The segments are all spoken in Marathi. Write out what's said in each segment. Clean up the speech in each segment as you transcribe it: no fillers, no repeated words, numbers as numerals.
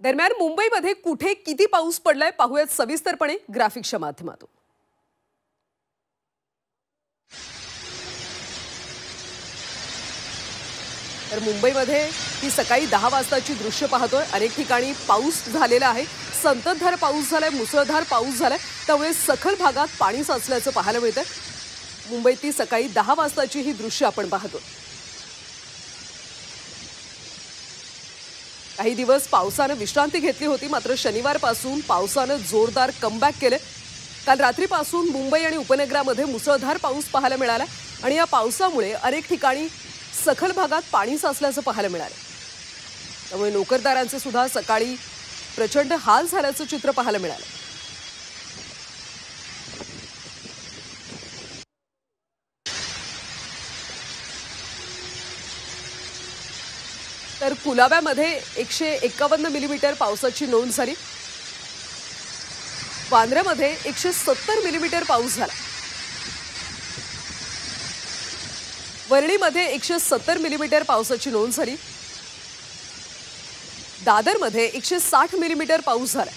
दरम्यान मुंबईमध्ये कुठे किती पाऊस पडलाय पाहूयात सविस्तरपणे ग्राफिक्सच्या माध्यमातून। तर मुंबईमध्ये ही सकाळी 10 वाजताची दृश्य पाहतोय। अनेक ठिकाणी पाऊस झालेला आहे, संततधार पाऊस झालाय, मुसळधार पाऊस झालाय, त्यामुळे सखल भागात पाणी साचल्याचं पाहायला मिळतंय। मुंबईतली सकाळी 10 वाजताची ही दृश्य आपण पाहतोय। काही दिवस पावसाने विश्रांती घेतली होती, मात्र शनिवारपासून पावसाने जोरदार कमबॅक केले। काल रात्रीपासून मुंबई आणि उपनगरामध्ये मुसळधार पाऊस पाहायला मिळाला आणि या पावसामुळे अनेक ठिकाणी सखल भागात पाणी साचल्याचं पाहायला मिळालं। त्यामुळे नोकरदारांचे सुद्धा सकाळी प्रचंड हाल झाल्याचं चित्र पाहायला मिळालं। तर कुलाब्यामध्ये 151 मिलीमीटर पावसाची नोंद झाली। वांद्र्यामध्ये 170 मिलीमीटर पाऊस झाला। वरळीमध्ये 170 मिलीमीटर पावसाची नोंद झाली। दादरमध्ये 160 मिलीमीटर पाऊस झाला।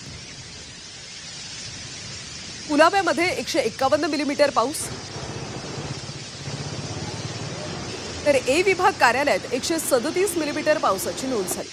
कुलाब्यामध्ये 151 मिलीमीटर पाऊस। तर ए विभाग कार्यालयात 137 मिलीमीटर पावसाची नोंद झाली।